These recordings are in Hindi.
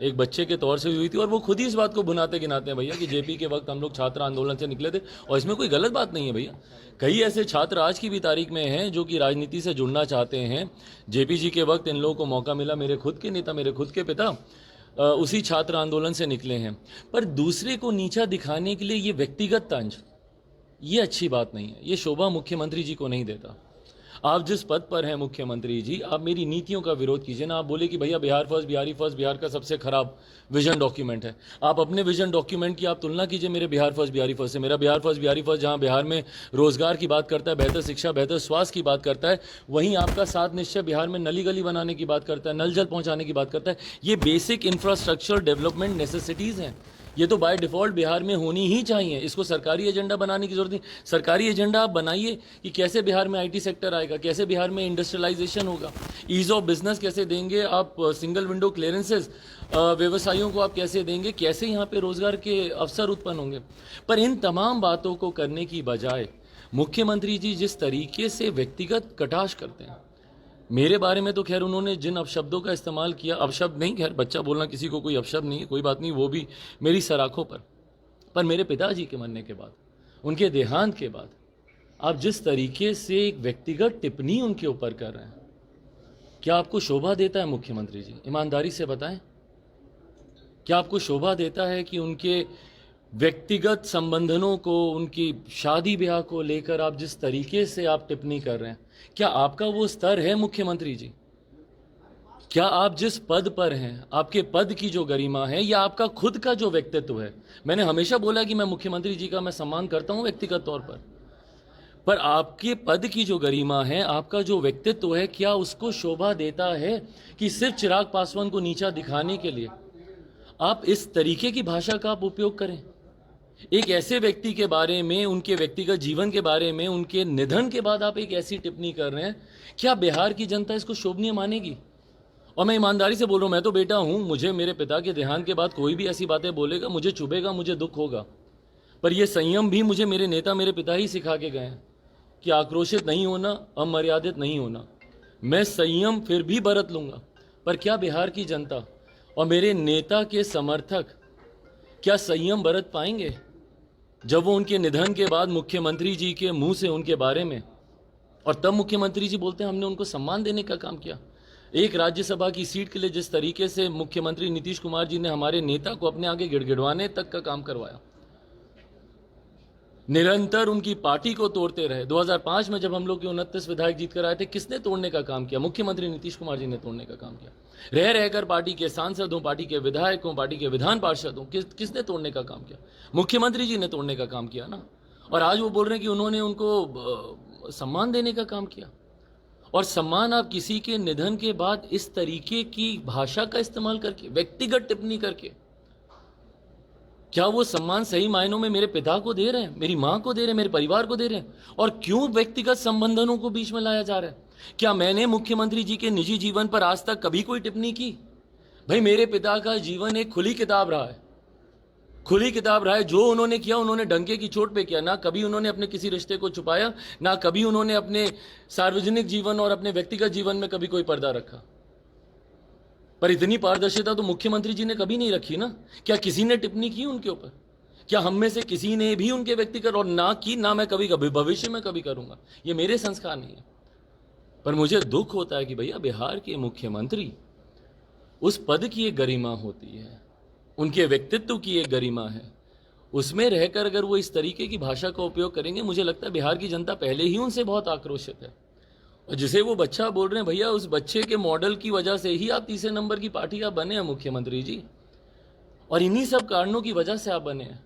एक बच्चे के तौर से हुई थी, और वो खुद ही इस बात को भुनाते गिनाते हैं भैया कि जेपी के वक्त हम लोग छात्र आंदोलन से निकले थे, और इसमें कोई गलत बात नहीं है भैया। कई ऐसे छात्र आज की भी तारीख में हैं जो कि राजनीति से जुड़ना चाहते हैं। जेपी जी के वक्त इन लोगों को मौका मिला, मेरे खुद के नेता, मेरे खुद के पिता उसी छात्र आंदोलन से निकले हैं। पर दूसरे को नीचा दिखाने के लिए ये व्यक्तिगत तंज, ये अच्छी बात नहीं है, ये शोभा मुख्यमंत्री जी को नहीं देता। आप जिस पद पर हैं मुख्यमंत्री जी, आप मेरी नीतियों का विरोध कीजिए ना। आप बोले कि भैया बिहार फर्स्ट, बिहारी फर्स्ट बिहार का सबसे खराब विजन डॉक्यूमेंट है। आप अपने विजन डॉक्यूमेंट की आप तुलना कीजिए मेरे बिहार फर्स्ट, बिहारी फर्स्ट से। मेरा बिहार फर्स्ट, बिहारी फर्स्ट जहां बिहार में रोजगार की बात करता है, बेहतर शिक्षा, बेहतर स्वास्थ्य की बात करता है, वहीं आपका 7 निश्चय बिहार में नली गली बनाने की बात करता है, नल जल पहुंचाने की बात करता है। ये बेसिक इंफ्रास्ट्रक्चर डेवलपमेंट नेसेसिटीज़ हैं, ये तो बाय डिफ़ॉल्ट बिहार में होनी ही चाहिए। इसको सरकारी एजेंडा बनाने की जरूरत नहीं। सरकारी एजेंडा आप बनाइए कि कैसे बिहार में आईटी सेक्टर आएगा, कैसे बिहार में इंडस्ट्रियलाइजेशन होगा, ईज़ ऑफ बिजनेस कैसे देंगे आप, सिंगल विंडो क्लियरेंसेज व्यवसायियों को आप कैसे देंगे, कैसे यहाँ पे रोजगार के अवसर उत्पन्न होंगे। पर इन तमाम बातों को करने की बजाय मुख्यमंत्री जी जिस तरीके से व्यक्तिगत कटाक्ष करते हैं, मेरे बारे में तो खैर उन्होंने जिन अपशब्दों का इस्तेमाल किया, अपशब्द नहीं, खैर बच्चा बोलना किसी को कोई अपशब्द नहीं है, कोई बात नहीं, वो भी मेरी सराखों पर मेरे पिताजी के मरने के बाद, उनके देहांत के बाद आप जिस तरीके से एक व्यक्तिगत टिप्पणी उनके ऊपर कर रहे हैं, क्या आपको शोभा देता है मुख्यमंत्री जी? ईमानदारी से बताएं, क्या आपको शोभा देता है कि उनके व्यक्तिगत संबंधों को, उनकी शादी ब्याह को लेकर आप जिस तरीके से आप टिप्पणी कर रहे हैं, क्या आपका वो स्तर है मुख्यमंत्री जी? क्या आप जिस पद पर हैं, आपके पद की जो गरिमा है, या आपका खुद का जो व्यक्तित्व है? मैंने हमेशा बोला कि मैं मुख्यमंत्री जी का मैं सम्मान करता हूं व्यक्तिगत तौर पर आपके पद की जो गरिमा है, आपका जो व्यक्तित्व है, क्या उसको शोभा देता है कि सिर्फ चिराग पासवान को नीचा दिखाने के लिए आप इस तरीके की भाषा का आप उपयोग करें? एक ऐसे व्यक्ति के बारे में, उनके व्यक्तिगत जीवन के बारे में, उनके निधन के बाद आप एक ऐसी टिप्पणी कर रहे हैं, क्या बिहार की जनता इसको शोभनीय मानेगी? और मैं ईमानदारी से बोल रहा हूं, मैं तो बेटा हूं, मुझे मेरे पिता के देहांत के बाद कोई भी ऐसी बातें बोलेगा, मुझे चुभेगा, मुझे दुख होगा। पर यह संयम भी मुझे मेरे नेता, मेरे पिता ही सिखा के गए हैं कि आक्रोशित नहीं होना, अमर्यादित नहीं होना। मैं संयम फिर भी बरत लूंगा, पर क्या बिहार की जनता और मेरे नेता के समर्थक क्या संयम बरत पाएंगे जब वो उनके निधन के बाद मुख्यमंत्री जी के मुंह से उनके बारे में, और तब मुख्यमंत्री जी बोलते हैं हमने उनको सम्मान देने का काम किया। एक राज्यसभा की सीट के लिए जिस तरीके से मुख्यमंत्री नीतीश कुमार जी ने हमारे नेता को अपने आगे गिड़गिड़वाने तक का काम करवाया, निरंतर उनकी पार्टी को तोड़ते रहे। 2005 में जब हम लोग के 29 विधायक जीत कर आए थे, किसने तोड़ने का काम किया? मुख्यमंत्री नीतीश कुमार जी ने तोड़ने का काम किया। रह रहकर पार्टी के सांसदों, पार्टी के विधायकों, पार्टी के विधान पार्षदों, किसने तोड़ने का काम किया? मुख्यमंत्री जी ने तोड़ने का काम किया ना। और आज वो बोल रहे हैं कि उन्होंने उनको सम्मान देने का काम किया। और सम्मान आप किसी के निधन के बाद इस तरीके की भाषा का इस्तेमाल करके, व्यक्तिगत टिप्पणी करके, क्या वो सम्मान सही मायनों में मेरे पिता को दे रहे हैं, मेरी मां को दे रहे हैं, मेरे परिवार को दे रहे हैं? और क्यों व्यक्तिगत संबंधों को बीच में लाया जा रहा है? क्या मैंने मुख्यमंत्री जी के निजी जीवन पर आज तक कभी कोई टिप्पणी की? भाई मेरे पिता का जीवन एक खुली किताब रहा है, खुली किताब रहा है। जो उन्होंने किया उन्होंने डंके की चोट पे किया। ना कभी उन्होंने अपने किसी रिश्ते को छुपाया, ना कभी उन्होंने अपने सार्वजनिक जीवन और अपने व्यक्तिगत जीवन में कभी कोई पर्दा रखा। पर इतनी पारदर्शिता तो मुख्यमंत्री जी ने कभी नहीं रखी ना। क्या किसी ने टिप्पणी की उनके ऊपर? क्या हम में से किसी ने भी उनके व्यक्तिगत, और ना की, ना मैं कभी कभी भविष्य में कभी करूंगा। ये मेरे संस्कार नहीं है। पर मुझे दुख होता है कि भैया बिहार के मुख्यमंत्री, उस पद की एक गरिमा होती है, उनके व्यक्तित्व की एक गरिमा है, उसमें रहकर अगर वो इस तरीके की भाषा का उपयोग करेंगे, मुझे लगता है बिहार की जनता पहले ही उनसे बहुत आक्रोशित है। और जिसे वो बच्चा बोल रहे हैं, भैया उस बच्चे के मॉडल की वजह से ही आप तीसरे नंबर की पार्टी आप बने हैं मुख्यमंत्री जी, और इन्हीं सब कारणों की वजह से आप बने हैं।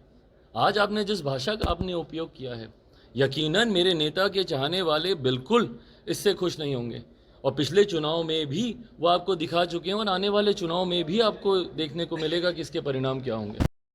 आज आपने जिस भाषा का आपने उपयोग किया है, यकीनन मेरे नेता के चाहने वाले बिल्कुल इससे खुश नहीं होंगे। और पिछले चुनाव में भी वो आपको दिखा चुके हैं, और आने वाले चुनाव में भी आपको देखने को मिलेगा कि इसके परिणाम क्या होंगे।